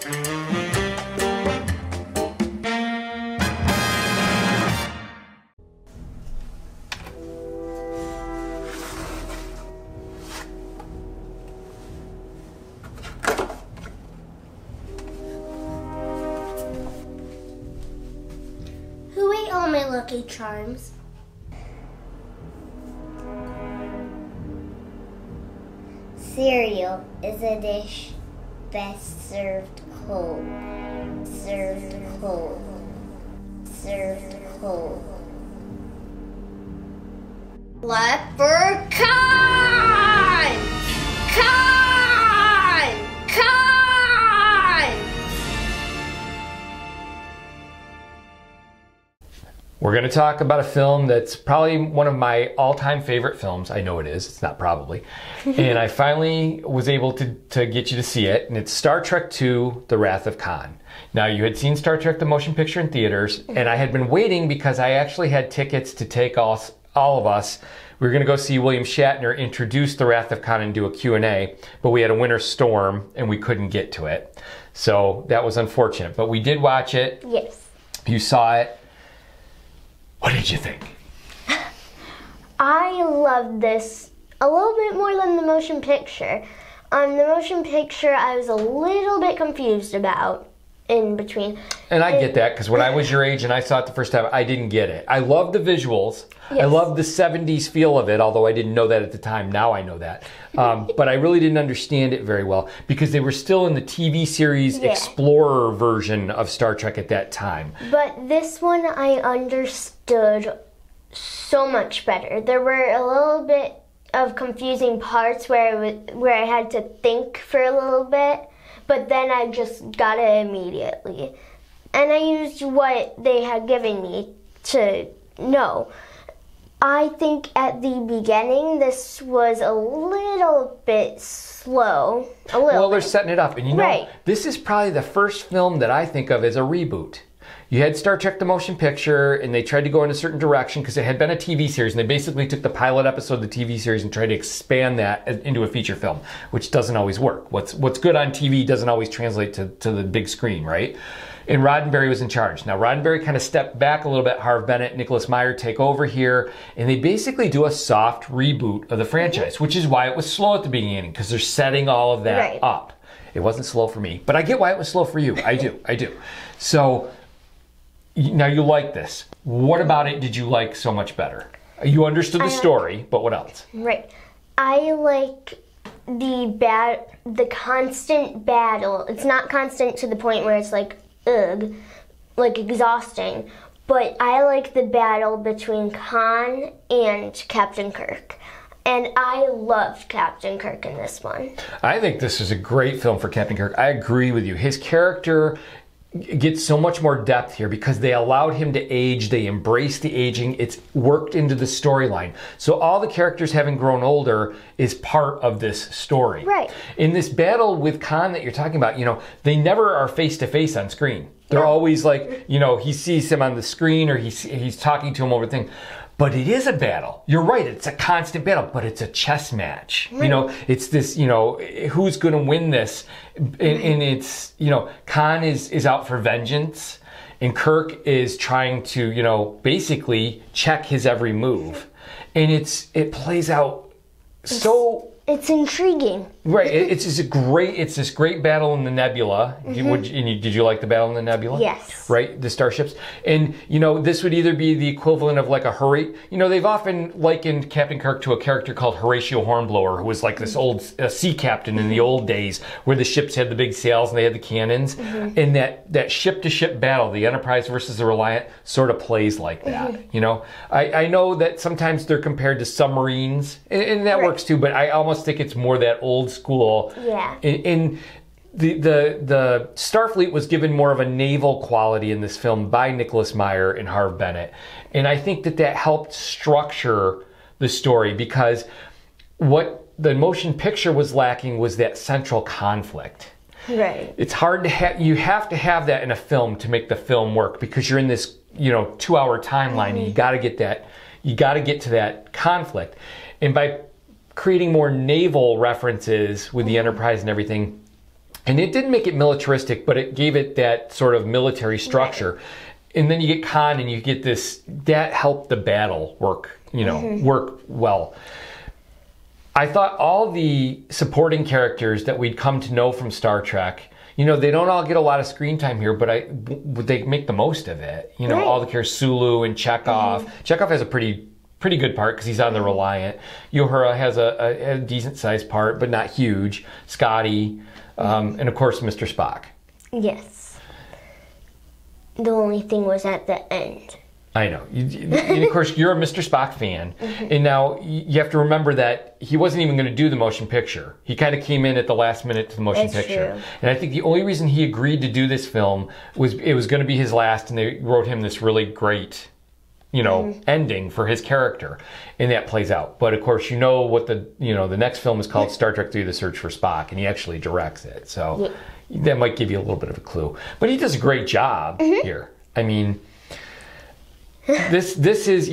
Who ate all my Lucky Charms? Cereal is a dish best served cold. Served cold. Served cold. Leprechaun! Con! Con! We're going to talk about a film that's probably one of my all-time favorite films. I know it is. It's not probably. And I finally was able to get you to see it. And it's Star Trek II, The Wrath of Khan. Now, you had seen Star Trek the motion picture in theaters. And I had been waiting because I actually had tickets to take all of us. We were going to go see William Shatner introduce The Wrath of Khan and do a Q&A. But we had a winter storm and we couldn't get to it. So that was unfortunate. But we did watch it. Yes. You saw it. What did you think? I loved this a little bit more than the motion picture. The motion picture I was a little bit confused about in between. And I get that, because when I was your age and I saw it the first time, I didn't get it. I love the visuals. Yes. I love the 70s feel of it, although I didn't know that at the time. Now I know that. But I really didn't understand it very well, because they were still in the TV series Explorer version of Star Trek at that time. But this one I understood so much better. There were a little bit of confusing parts where I had to think for a little bit, but then I just got it immediately. And I used what they had given me to know. I think at the beginning this was a little bit slow. Well, they're setting it up. And you know, this is probably the first film that I think of as a reboot. You had Star Trek the motion picture, and they tried to go in a certain direction because it had been a TV series, and they basically took the pilot episode of the TV series and tried to expand that into a feature film, which doesn't always work. What's good on TV doesn't always translate to the big screen, right? And Roddenberry was in charge. Now, Roddenberry kind of stepped back a little bit. Harve Bennett, Nicholas Meyer take over here, and they basically do a soft reboot of the franchise, which is why it was slow at the beginning, because they're setting all of that up. It wasn't slow for me, but I get why it was slow for you. I do. So, now you like this. What about it did you like so much better? You understood the story, but what else? Right. I like the constant battle. It's not constant to the point where it's like, ugh, like exhausting. But I like the battle between Khan and Captain Kirk. And I loved Captain Kirk in this one. I think this is a great film for Captain Kirk. I agree with you. His character gets so much more depth here because they allowed him to age. They embraced the aging. It's worked into the storyline. So all the characters having grown older is part of this story. Right. In this battle with Khan that you're talking about, you know, they never are face to face on screen. They're always like, you know, he sees him on the screen or he's talking to him over thing. But it is a battle. You're right, it's a constant battle, but it's a chess match. Right. You know, it's this, you know, who's going to win this? And it's, you know, Khan is out for vengeance, and Kirk is trying to, you know, basically check his every move. And it plays out so... It's intriguing. Right, it's this great battle in the nebula. Did you like the battle in the nebula? Yes. Right, the starships. And, you know, this would either be the equivalent of like a you know, they've often likened Captain Kirk to a character called Horatio Hornblower, who was like this old sea captain in the old days where the ships had the big sails and they had the cannons. And that ship-to-ship battle, the Enterprise versus the Reliant, sort of plays like that, you know? I know that sometimes they're compared to submarines, and that works too, but I almost think it's more that old school. Yeah. In the Starfleet was given more of a naval quality in this film by Nicholas Meyer and Harve Bennett. And I think that helped structure the story, because what the motion picture was lacking was that central conflict. Right. It's hard to have, you have to have that in a film to make the film work, because you're in this, you know, 2-hour timeline and you got to get to that conflict. And by creating more naval references with the Enterprise and everything, And it didn't make it militaristic, but it gave it that sort of military structure. Right. And then you get Khan and you get this, that helped the battle work, work well. I thought all the supporting characters that we'd come to know from Star Trek, they don't all get a lot of screen time here, but they make the most of it. Right. All the characters, Sulu and Chekhov. Chekhov has a pretty good part because he's on the Reliant. Uhura has a decent sized part, but not huge. Scotty, and of course Mr. Spock. Yes. The only thing was at the end. I know. And of course, you're a Mr. Spock fan. And now you have to remember that he wasn't even going to do the motion picture. He kind of came in at the last minute to the motion picture. True. And I think the only reason he agreed to do this film was it was going to be his last, and they wrote him this really great, ending for his character. And that plays out. But of course, what the next film is called Star Trek III: The Search for Spock, and he actually directs it. So that might give you a little bit of a clue. But he does a great job here. I mean, this is,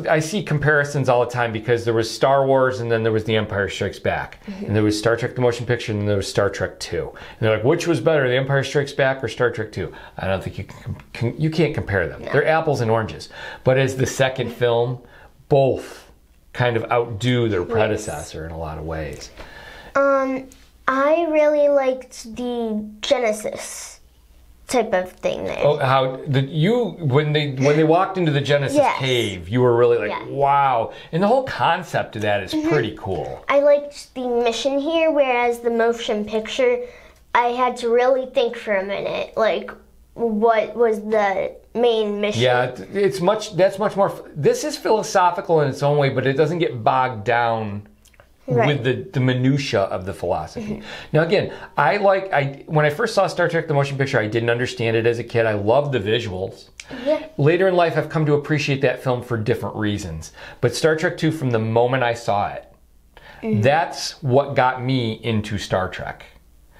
I see comparisons all the time because there was Star Wars and then there was The Empire Strikes Back. And there was Star Trek the Motion Picture and then there was Star Trek 2. And they're like, which was better, The Empire Strikes Back or Star Trek 2? I don't think you can't compare them. No. They're apples and oranges. But as the second film, both kind of outdo their predecessor in a lot of ways. I really liked the Genesis type of thing there. Oh, when they walked into the Genesis cave, you were really like, wow. And the whole concept of that is pretty cool. I liked the mission here, whereas the motion picture, I had to really think for a minute, like, what was the main mission? Yeah, that's much more, this is philosophical in its own way, but it doesn't get bogged down with the minutia of the philosophy. Now again, when I first saw Star Trek the motion picture, I didn't understand it as a kid. I loved the visuals. Later in life, I've come to appreciate that film for different reasons. But Star Trek 2, from the moment I saw it, that's what got me into Star Trek.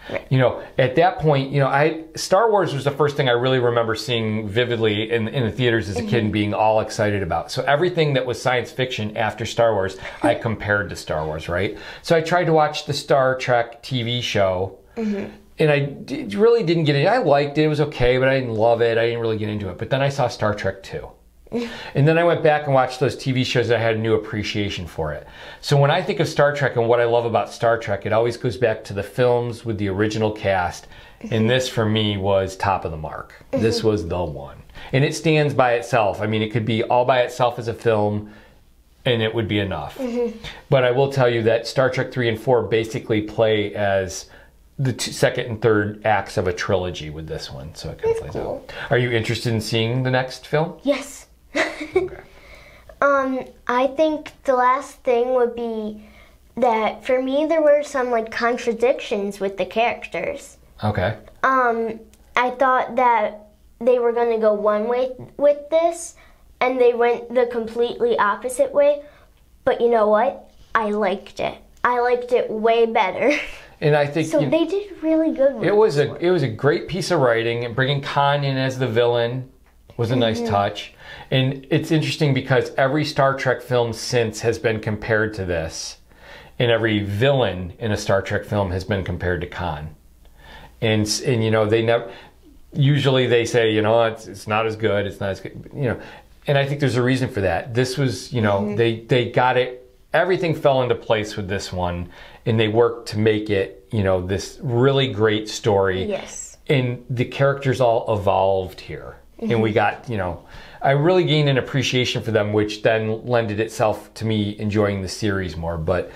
At that point, Star Wars was the first thing I really remember seeing vividly in the theaters as a kid and being all excited about. So everything that was science fiction after Star Wars, I compared to Star Wars, right? So I tried to watch the Star Trek TV show, and I really didn't get it. I liked it. It was okay, but I didn't love it. I didn't really get into it. But then I saw Star Trek 2. And then I went back and watched those TV shows and I had a new appreciation for it. So when I think of Star Trek and what I love about Star Trek, it always goes back to the films with the original cast. And this, for me, was top of the mark. This was the one. And it stands by itself. I mean, it could be all by itself as a film, and it would be enough. But I will tell you that Star Trek 3 and 4 basically play as the second and third acts of a trilogy with this one. So it kind of plays out. Are you interested in seeing the next film? Yes. I think the last thing would be that for me there were some contradictions with the characters. Okay. I thought that they were going to go one way with this and they went the completely opposite way. But you know what? I liked it. I liked it way better. And I think so. They did really good with it. It was a great piece of writing, and bringing Khan in as the villain was a nice touch. And it's interesting because every Star Trek film since has been compared to this. And every villain in a Star Trek film has been compared to Khan. And they never, usually they say, it's not as good, it's not as good, And I think there's a reason for that. This was, they got it, everything fell into place with this one. And they worked to make it, this really great story. Yes. And the characters all evolved here. And we got, I really gained an appreciation for them, which then lended itself to me enjoying the series more. But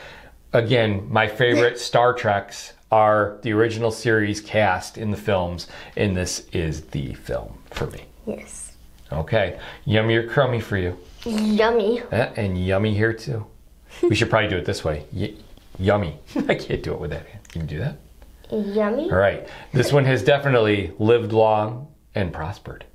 again, my favorite Star Treks are the original series cast in the films, and this is the film for me. Yes. Okay. Yummy or crummy for you? Yummy. And yummy here too. We should probably do it this way. Yummy. I can't do it with that hand. Can you do that? Yummy. All right. This one has definitely lived long and prospered.